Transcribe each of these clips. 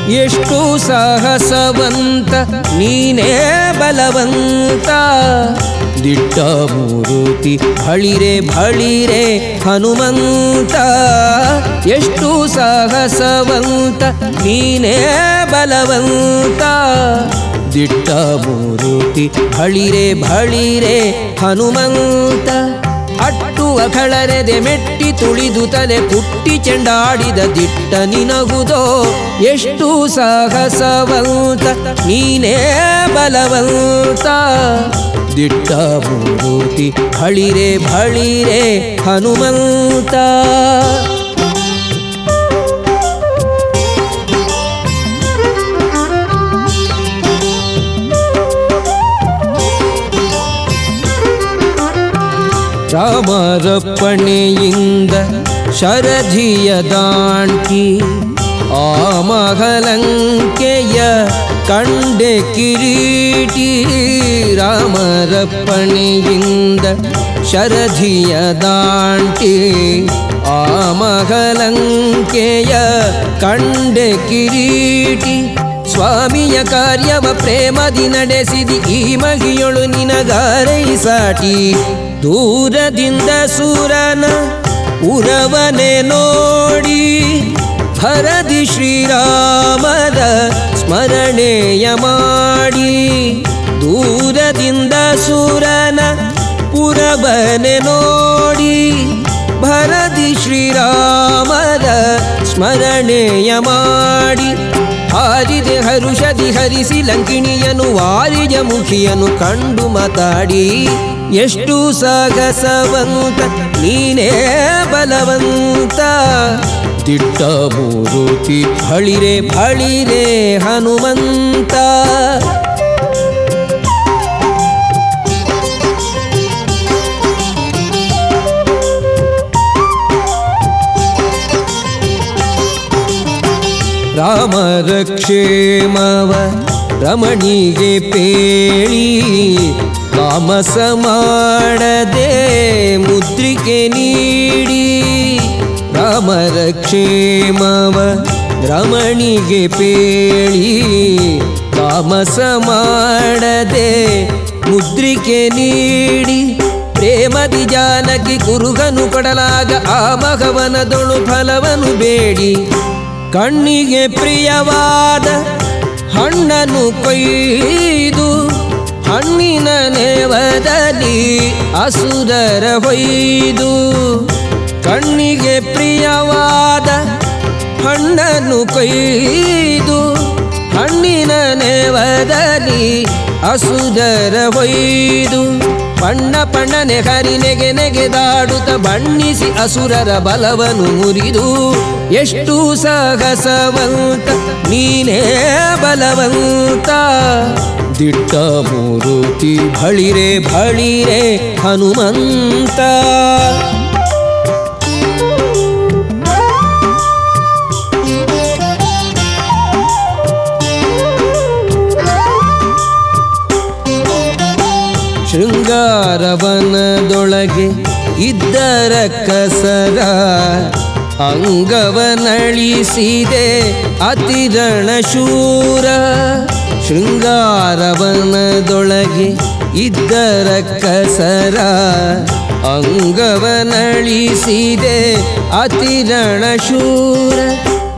ಎಷ್ಟು ಸಾಹಸವಂತ ನೀನೇ ಬಲವಂತ. ದಿಟ್ಟ ಮೂರುತಿ ಭಳಿರೆ ಭಳಿರೆ ಹನುಮಂತ. ಎಷ್ಟು ಸಾಹಸವಂತ ನೀನೇ ಬಲವಂತ. ದಿಟ್ಟ ಮೂರುತಿ ಭಳಿರೆ ಭಳಿರೆ ಹನುಮಂತ. ಅಟ್ಟು ಅಖಳರೆದೆ ಮೆಟ್ಟಿ ತುಳಿದು ತಲೆ ಕುಟ್ಟಿ ಚೆಂಡಾಡಿದ ದಿಟ್ಟ ನಿನಗುದೋ. ಎಷ್ಟು ಸಾಹಸವಂತ ನೀನೇ ಬಲವಂತ. ದಿಟ್ಟ ಮೂರುತಿ ಭಳಿರೆ ಭಳಿರೆ ಹನುಮಂತ. ರಾಮರಪ್ಪಣೆಯಿಂದ ಶರಧಿಯ ದಾಂಟಿ ಆ ಮಹಲಂಕೆಯ ಕಂಡೆ ಕಿರೀಟಿ. ರಾಮರಪ್ಪಣೆಯಿಂದ ಶರಧಿಯ ದಾಂಟಿ ಆ ಮಹಲಂಕೆಯ ಕಂಡೆ ಕಿರೀಟಿ. ಸ್ವಾಮಿಯ ಕಾರ್ಯವ ಪ್ರೇಮದಿ ನಡೆಸಿದಿ ಈ ಮಹಿಯೊಳು ನಿನಗಾರೈಸಾಟಿ. ದೂರದಿಂದ ಸೂರನ ಉರವನೆ ನೋಡಿ ಹರದಿ ಶ್ರೀರಾಮರ ಸ್ಮರಣೆಯ ಮಾಡಿ. ದೂರದಿಂದ ಸೂರನ ಉರವನೆ ನೋಡಿ ಭರದಿ ಶ್ರೀರಾಮರ ಸ್ಮರಣೆಯ ಮಾಡಿ. ಹಾರಿದೆ ಹರುಷದಿ ಹರಿಸಿ ಲಂಕಿಣಿಯನು ವಾರಿಜ ಮುಖಿಯನು ಕಂಡು ಮಾತಾಡಿ. ಎಷ್ಟು ಸಾಹಸವಂತ ನೀನೇ ಬಲವಂತ. ದಿಟ್ಟ ಮೂರುತಿ ಭಳಿರೆ ಭಳಿರೆ ಹನುಮಂತ. ರಾಮರ ಕ್ಷೇಮವ ರಮಣಿಗೆ ಪೇಳಿ ತಾಮಸ ಮಾಡದೆ ಮುದ್ರಿಕೆ ನೀಡಿ. ರಾಮರ ಕ್ಷೇಮವ ರಮಣಿಗೆ ಪೇಳಿ ತಾಮಸ ಮಾಡದೆ ಮುದ್ರಿಕೆ ನೀಡಿ. ಪ್ರೇಮದಿ ಜಾನಕಿ ಕುರುಗನು ಕೊಡಲಾಗ ಆ ಮಗವನದೊಳು ಫಲವನು ಬೇಡಿ. ಕಣ್ಣಿಗೆ ಪ್ರಿಯವಾದ ಹಣ್ಣನ್ನು ಕೊಯ್ದು ಹಣ್ಣಿನ ನೇವದಲ್ಲಿ ಅಸುರರ ಹೊಯ್ದು. ಕಣ್ಣಿಗೆ ಪ್ರಿಯವಾದ ಹಣ್ಣನ್ನು ಕೊಯ್ದು ಹಣ್ಣಿನ ನೇವದಲ್ಲಿ ಅಸುರರ ಹೊಯ್ದು. ಪಣ್ಣ ಪಣ್ಣನೆ ಹರಿ ನೆಗೆ ನೆಗೆದಾಡುತ್ತ ಬಣ್ಣಿಸಿ ಅಸುರರ ಬಲವನು ಮುರಿದು. ಎಷ್ಟು ಸಾಹಸವಂತ ನೀನೇ ಬಲವಂತ. ದಿಟ್ಟ ಮೂರುತಿ ಭಳಿರೆ ಭಳಿರೆ ಹನುಮಂತ. ಶೃಂಗಾರವನದೊಳಗೆ ಇದ್ದರ ಕಸರ ಅಂಗವನಳಿಸಿದೆ ಅತಿರಣ ಶೂರ. ಶೃಂಗಾರವನದೊಳಗೆ ಇದ್ದರ ಕಸರ ಅಂಗವನಳಿಸಿದೆ ಅತಿರಣ ಶೂರ.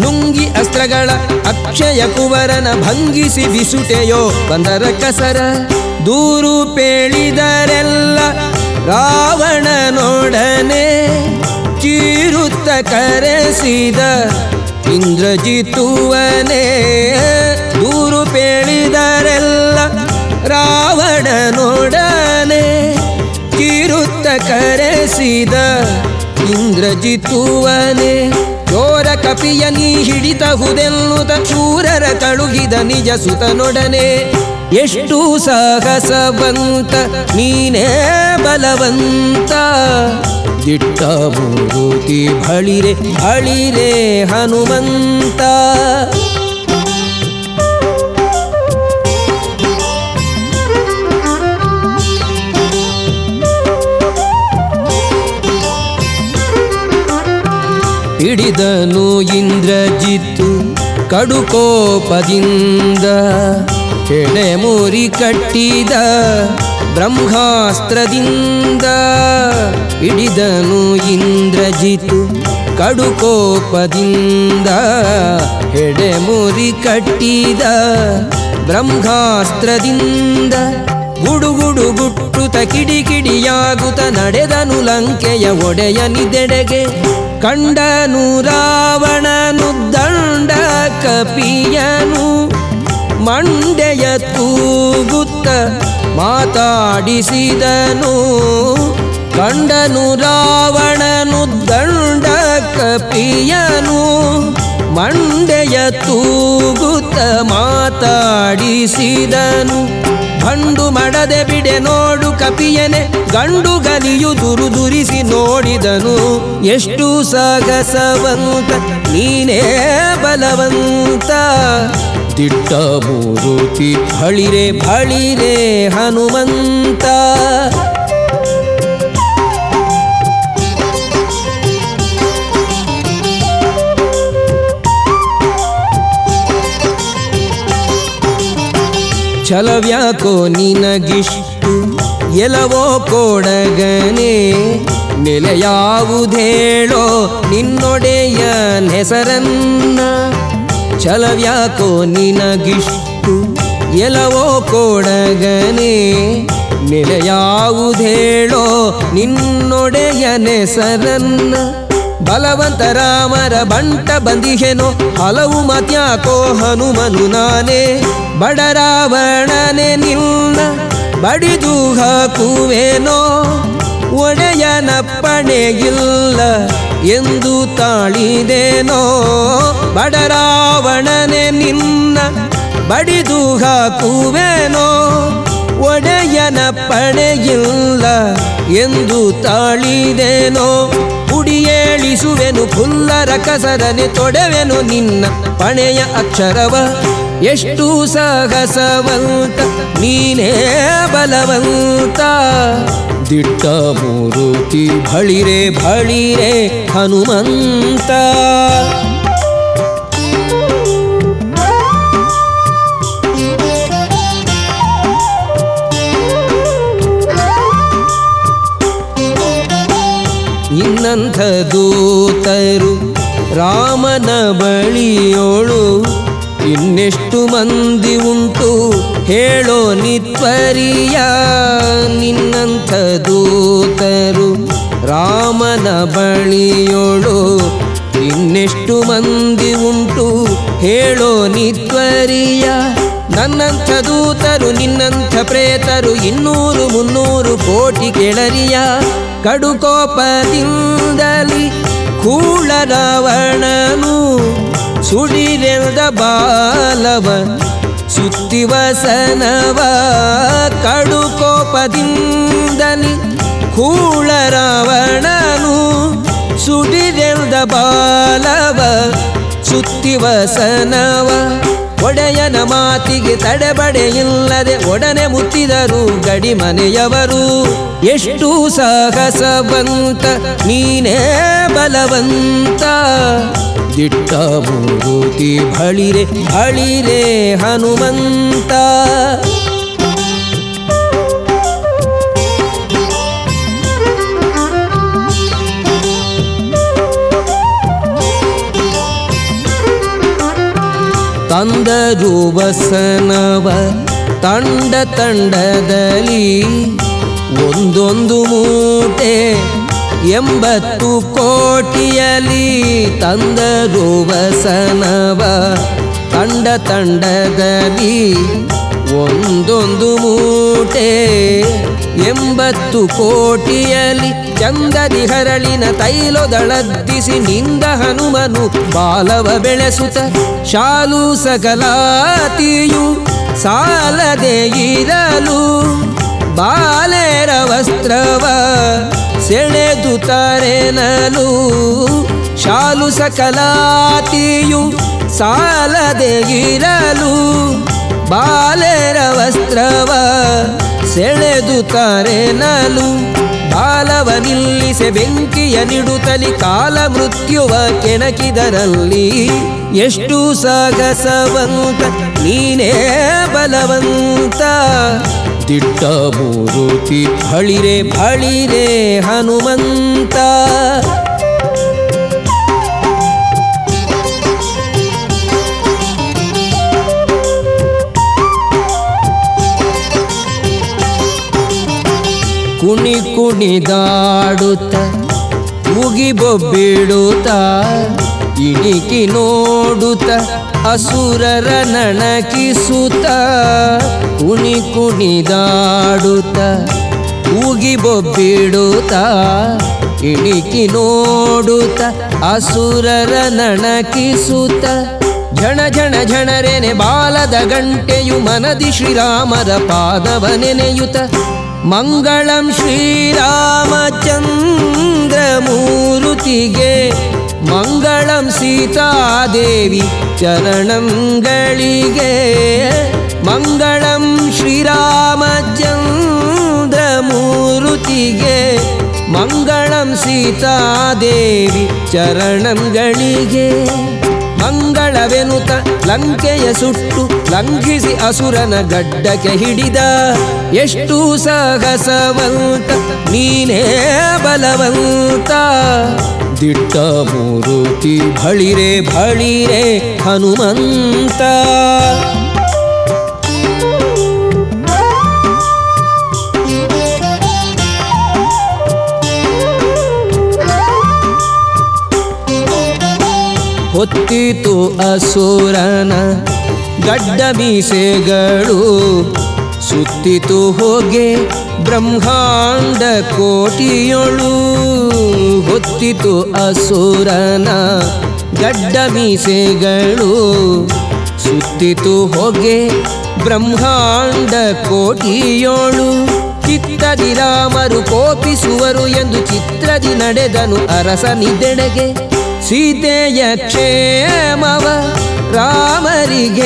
ನುಂಗಿ ಅಸ್ತ್ರಗಳ ಅಕ್ಷಯ ಕುವರನ ಭಂಗಿಸಿ ಬಿಸುಟೆಯೋ ಬಂದರ ಕಸರ. ದೂರು ಪೇಳಿದರೆಲ್ಲ ರಾವಣನೊಡನೆ ಚೀರುತ್ತ ಕರೆಸಿದ ಇಂದ್ರಜಿತುವನೇ. ದೂರು ಪೇಳಿದರೆಲ್ಲ ರಾವಣನೊಡನೆ ಚೀರುತ್ತ ಕರೆಸಿದ ಇಂದ್ರಜಿತುವನೇ. ಚೋರ ಕಪಿಯ ನೀ ಹಿಡಿತಹುದೆನ್ನುತ್ತ ಶೂರರ ಕಳುಹಿದ ನಿಜ ಸುತನೊಡನೆ. ಎಷ್ಟು ಸಾಹಸವಂತ ನೀನೇ ಬಲವಂತ. ದಿಟ್ಟ ಮೂರುತಿ ಭಳಿರೆ ಭಳಿರೆ ಹನುಮಂತ. ಹಿಡಿದನು ಇಂದ್ರಜಿತ್ತು ಕಡುಕೋಪದಿಂದ ಕೆಳೆಮುರಿ ಕಟ್ಟಿದ ಬ್ರಹ್ಮಾಸ್ತ್ರದಿಂದ ಹಿಡಿದನು ಇಂದ್ರಜಿತು. ಕಡುಕೋಪದಿಂದ ಹೆಡೆಮುರಿ ಕಟ್ಟಿದ ಬ್ರಹ್ಮಾಸ್ತ್ರದಿಂದ ಗುಡುಗುಡು ಗುಟ್ಟುತ ಕಿಡಿಕಿಡಿಯಾಗುತ್ತ ನಡೆದನು ಲಂಕೆಯ ಒಡೆಯನಿದೆಡೆಗೆ. ಕಂಡನು ರಾವಣನು ದಂಡ ಕಪಿಯನು ಮಂಡೆಯ ತೂಗುತ್ತ ಮಾತಾಡಿಸಿದನು. ಕಂಡನು ರಾವಣನು ದಂಡ ಕಪಿಯನು ಮಂಡೆಯ ತೂಗುತ್ತ ಮಾತಾಡಿಸಿದನು. ಗಂಡು ಮಡದೆ ಬಿಡೆ ನೋಡು ಕಪಿಯನೆ ಗಂಡು ಗಲಿಯು ದುರಿಸಿ ನೋಡಿದನು. ಎಷ್ಟು ಸಾಗಸವಂತ ನೀನೇ ಬಲವಂತ, ದಿಟ್ಟ ಮೂರುತಿ ಬಳಿರೆ ಬಳಿರೆ ಹನುಮಂತ. ಛಲವ್ಯಾಕೋ ನಿನಗಿಷ್ಟು ಎಲವೋ ಕೊಡಗನೆ, ನೆಲೆಯಾವುದೇಳೋ ನಿನ್ನೊಡೆಯ ಹೆಸರನ್ನ. ಛಲವ್ಯಾಕೋ ನಿನಗಿಷ್ಟು ಎಲವೋ ಕೊಡಗನೆ, ನೆಲೆಯಾವುದೇಳೋ ನಿನ್ನೊಡೆಯ ಹೆಸರನ್ನ. ಬಲವಂತ ರಾಮರ ಬಂಟ ಬಂದಿಹೆನೋ ಹಲವು ಮತ್ಯಾಕೋ ಹನುಮನು ನಾನೇ. ಬಡರಾವಣನೆ ನಿನ್ನ ಬಡಿದು ಹಾಕುವೆನೋ, ಒಡೆಯನಪ್ಪಣೆಯಿಲ್ಲ ಎಂದು ತಾಳಿದೇನೋ. ಬಡರಾವಣನೆ ನಿನ್ನ ಬಡಿದು ಹಾಕುವೆನೋ, ಒಡೆಯನಪ್ಪಣೆಯಿಲ್ಲ ಎಂದು ತಾಳಿದೇನೋ. ಕುಡಿಯೇಳಿಸುವೆನು ಫುಲ್ಲರ ಕಸರನೆ ತೊಡೆವೆನು ನಿನ್ನ ಪಣೆಯ ಅಕ್ಷರವ. ಎಷ್ಟು ಸಾಹಸವಂತ ನೀನೇ ಬಲವಂತ, ದಿಟ್ಟ ಮೂರುತಿ ಬಳಿರೆ ಬಳಿರೆ ಹನುಮಂತ. ಇನ್ನಂಥ ದೂತರು ರಾಮನ ಬಳಿಯೋಳು ಇನ್ನೆಷ್ಟು ಮಂದಿ ಉಂಟು ಹೇಳೋ ನಿತ್ವರಿಯ. ನಿನ್ನಂಥ ದೂತರು ರಾಮನ ಬಳಿಯೋಳು ಇನ್ನೆಷ್ಟು ಮಂದಿ ಉಂಟು ಹೇಳೋ ನಿತ್ವರಿಯ. ನನ್ನಂಥ ದೂತರು ನಿನ್ನಂಥ ಪ್ರೇತರು 200-300 ಕೋಟಿ ಕೆಳರಿಯ. ಕಡುಕೋಪದಿಂದಲಿ ಕೂಳ ರಾವಣನು ಸುಡಿರೆಲ್ದ ಬಾಲವ ಸುತ್ತಿವಸನವ. ಕಡುಕೋಪದಿಂದಲಿ ಕೂಳ ರಾವಣನು ಸುಡಿರೆಲ್ದ ಬಾಲವ ಸುತ್ತಿವಸನವ. ಒಡೆಯನ ಮಾತಿಗೆ ತಡೆಬಡೆಯಿಲ್ಲದೆ ಒಡನೆ ಮುತ್ತಿದರು ಗಡಿ ಮನೆಯವರು. ಎಷ್ಟು ಸಾಹಸವಂತ ನೀನೇ ಬಲವಂತ, ದಿಟ್ಟ ಮೂರುತಿ ಬಳಿರೆ ಬಳಿರೆ ಹನುಮಂತ. ತಂದರು ವಸನವ ತಂಡ ತಂಡದಲ್ಲಿ ಒಂದೊಂದು ಮೂಟೆ 80 ಕೋಟಿಯಲಿ. ತಂದರು ವಸನವ ತಂಡ ತಂಡದಲ್ಲಿ ಒಂದೊಂದು ಮೂಟೆ 80 ಕೋಟಿಯಲಿ. ಚಂದದಿ ಹರಳಿನ ತೈಲೊದಳದ್ದಿಸಿ ನಿಂದ ಹನುಮನು ಬಾಲವ ಬೆಳೆಸುತ್ತ. ಶಾಲು ಸಕಲಾತಿಯು ಸಾಲದೆ ಇರಲು ಬಾಲೆರ ವಸ್ತ್ರವ ಸೆಳೆದು ತರೆನಲು. ಶಾಲು ಸಕಲಾತಿಯು ಸಾಲದೆ ಇರಲು ಬಾಲೆರ ವಸ್ತ್ರವ ಸೆಳೆದು ತಾರೆನಲು ಬಾಲವ ನಿಲ್ಲಿಸೆ ಬೆಂಕಿಯ ನಿಡುತ್ತಲಿ ಕಾಲ ಮೃತ್ಯುವ ಕೆಣಕಿದರಲ್ಲಿ ಎಷ್ಟು ಸಾಗಸವಂತ ನೀನೇ ಬಲವಂತ ದಿಟ್ಟ ಮೂರುತಿ ಬಳಿರೆ ಬಳಿರೆ ಹನುಮಂತ ಕುಣಿ ಕುಣಿದಾಡುತ್ತ ಉಗಿಬೊಬ್ಬಿಡುತ್ತ ಇಣಿಕಿ ನೋಡುತ್ತ ಅಸುರರ ನಣಕಿಸುತ್ತ ಕುಣಿ ಕುಣಿದಾಡುತ್ತ ಉಗಿಬೊಬ್ಬಿಡುತ್ತ ಇಣಿಕಿ ನೋಡುತ್ತ ಅಸುರರ ನಣಕಿಸುತ್ತ ಝಣ ಝಣ ಝಣರೆನೆ ಬಾಲದ ಗಂಟೆಯು ಮನದಿ ಶ್ರೀರಾಮರ ಪಾದವ ನೆನೆಯುತ್ತ ಮಂಗಳಂ ಶ್ರೀರಾಮಚಂದ್ರಮೂರುತಿಗೆ ಮಂಗಳಂ ಸೀತಾದೇವಿ ಚರಣಂಗಳಿಗೆ ಮಂಗಳಂ ಶ್ರೀರಾಮಚಂದ್ರಮೂರುತಿಗೆ ಮಂಗಳಂ ಸೀತಾದೇವಿ ಚರಣಂಗಳಿಗೆ ಮಂಗಳವೆನುತ ಲಂಕೆಯ ಸುಟ್ಟು ಲಂಘಿಸಿ ಅಸುರನ ಗಡ್ಡಕ್ಕೆ ಹಿಡಿದ ಎಷ್ಟು ಸಾಹಸವಂತ ನೀನೇ ಬಲವಂತ ದಿಟ್ಟ ಮೂರುತಿ ಬಳಿರೆ ಬಳಿರೆ ಹನುಮಂತ ಹೊತ್ತಿತು ಅಸುರನ ಗಡ್ಡ ಮೀಸೆಗಳು ಸುತ್ತಿತು ಹೋಗೆ ಬ್ರಹ್ಮಾಂಡ ಕೋಟಿಯೊಳು ಹೊತ್ತಿತು ಅಸುರನ ಗಡ್ಡ ಮೀಸೆಗಳು ಸುತ್ತಿತು ಹೋಗೆ ಬ್ರಹ್ಮಾಂಡ ಕೋಟಿಯೊಳು ಚಿತ್ತದಿ ರಾಮರು ಕೋಪಿಸುವರು ಎಂದು ಚಿತ್ರದಿ ನಡೆದನು ಅರಸನಿದೆಡೆಗೆ ಸೀತೆಯ ಕ್ಷೇಮವ ರಾಮರಿಗೇಳಿ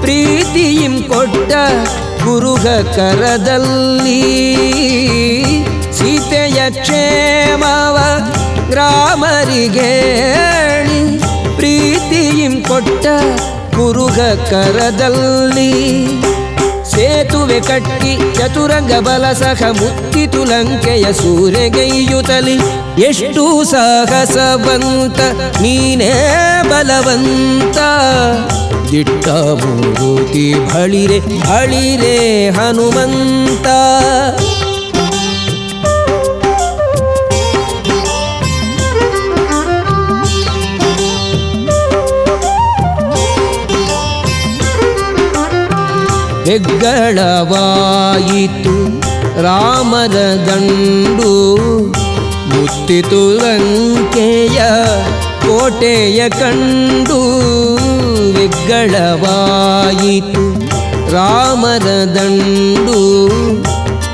ಪ್ರೀತಿಯಿಂ ಕೊಟ್ಟ ಗುರುಗ ಕರದಲ್ಲಿ ಸೀತೆಯ ಕ್ಷೇಮವ ರಾಮರಿಗೇಳಿ ಪ್ರೀತಿಯಿಂ ಕೊಟ್ಟ ಗುರುಗ ಕರದಲ್ಲಿ ಸೇತುವೆ ಕಟ್ಟಿ ಚತುರಂಗ ಬಲ ಸಹ ಮುತ್ತಿತು ಲಂಕೆಯ ಸೂರೆಗೈಯುತ್ತಲಿ ಎಷ್ಟು ಸಾಹಸವಂತ ನೀನೇ ಬಲವಂತ ದಿಟ್ಟ ಮೂರುತಿ ಬಳಿರೆ ಬಳಿರೆ ಹನುಮಂತ ಹೆಗ್ಗಳವಾಯಿತು ರಾಮರ ದಂಡು ಮುತ್ತಿತು ಲಂಕೆಯ ಕೋಟೆಯ ಕಂಡು ಹೆಗ್ಗಳವಾಯಿತು ರಾಮರ ದಂಡು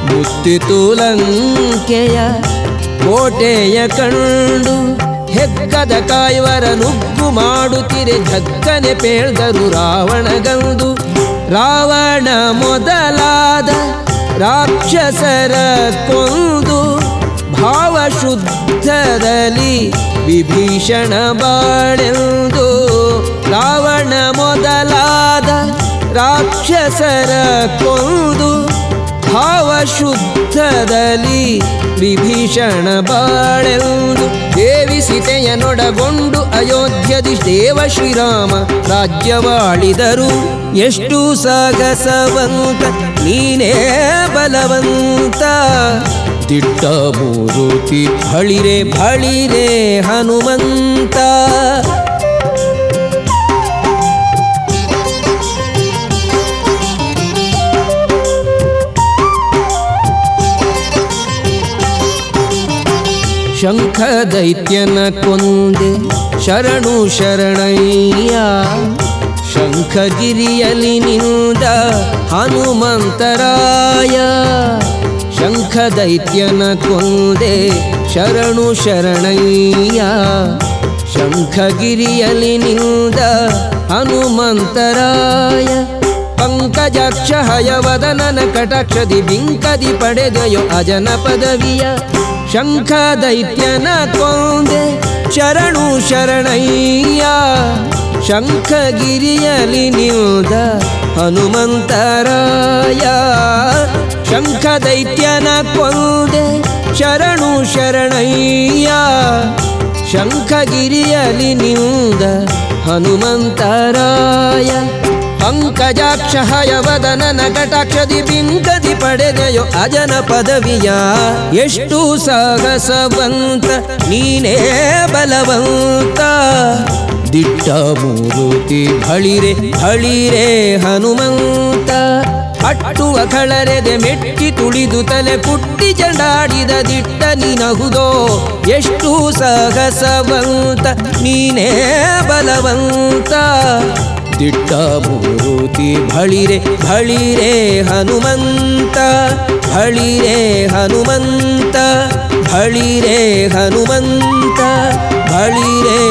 ಮುತ್ತಿತು ಲಂಕೆಯ ಕೋಟೆಯ ಕಂಡು ಹೆಕ್ಕದ ಕಾಯುವರ ನುಗ್ಗು ಮಾಡುತ್ತಿರೆ ಧಕ್ಕನೆ ಪೇಳ್ದರು ರಾವಣಗಂದು ರಾವಣ ಮೊದಲಾದ ರಾಕ್ಷಸರ ಕೊಂದು ಭಾವಶುದ್ಧದಲ್ಲಿ ವಿಭೀಷಣ ಬಾಳೆಂದು ರಾವಣ ಮೊದಲಾದ ರಾಕ್ಷಸರ ಕೊಂದು ಭಾವಶುದ್ಧದಲ್ಲಿ ವಿಭೀಷಣ ಬಾಳೆಂದು ದೇವಿ ಸೀತೆಯನೊಡಗೊಂಡು ಅಯೋಧ್ಯದಿ ದೇವ ಶ್ರೀರಾಮ ರಾಜ್ಯವಾಳಿದರು ಎಷ್ಟು ಸಾಗಸವಂತ ನೀನೇ ಬಲವಂತ ದಿಟ್ಟ ಮೂರುತಿ ಬಳಿರೆ ಬಳಿರೆ ಹನುಮಂತ ಶಂಖ ದೈತ್ಯನ ಕೊಂದೆ ಶರಣು ಶರಣಯ್ಯ ಶಂಖಗಿರಿಯಲಿ ನಿಂದ ಹನುಮಂತರಾಯ ಶಂಖ ದೈತ್ಯನ ಕೊಂದೆ ಶರಣು ಶರಣಯ್ಯ ಶಂಖಗಿರಿಯಲಿ ನಿಂದ ಹನುಮಂತರಾಯ ಪಂಕಜಾಕ್ಷ ಹಯವದನನ ಕಟಾಕ್ಷದಿ ಬಿಂಕದಿ ಪಡೆದೆಯೋ ಅಜನ ಪದವಿಯ ಶಂಖ ದೈತ್ಯನ ಕೊಂದೆ ಶರಣು ಶರಣಯ್ಯ ಶಂಖಗಿರಿಯಲಿ ನಿಲ್ದ ಹನುಮಂತರಾಯ ಶಂಖ ದೈತ್ಯನ ಕೊಂದೆ ಶರಣು ಶರಣಯ್ಯ ಶಂಖಗಿರಿಯಲಿ ನಿಲ್ದ ಹನುಮಂತರಾಯ ಪಂಕಜಾಕ್ಷ ಹಯವದನನ ಕಟಾಕ್ಷದಿ ಬಿಂಕದಿ ಪಡೆದೆಯೋ ಅಜನ ಪದವಿಯ ಎಷ್ಟು ಸಾಹಸವಂತ ನೀನೇ ಬಲವಂತ ದಿಟ್ಟ ಮೂರುತಿ ಬಳಿರೆ ಬಳಿರೆ ಹನುಮಂತ ಅಟ್ಟುವ ಕಳರೆದೆ ಮೆಟ್ಟಿ ತುಳಿದು ತಲೆ ಪುಟ್ಟಿ ಜಂಡಾಡಿದ ದಿಟ್ಟ ನಿನಹುದೋ ಎಷ್ಟು ಸಾಹಸವಂತ ನೀನೇ ಬಲವಂತ ದಿಟ್ಟ ಮೂರುತಿ ಬಳಿರೆ ಬಳಿರೆ ಹನುಮಂತ ಬಳಿರೆ ಹನುಮಂತ ಬಳಿರೆ ಹನುಮಂತ ಬಳಿರೆ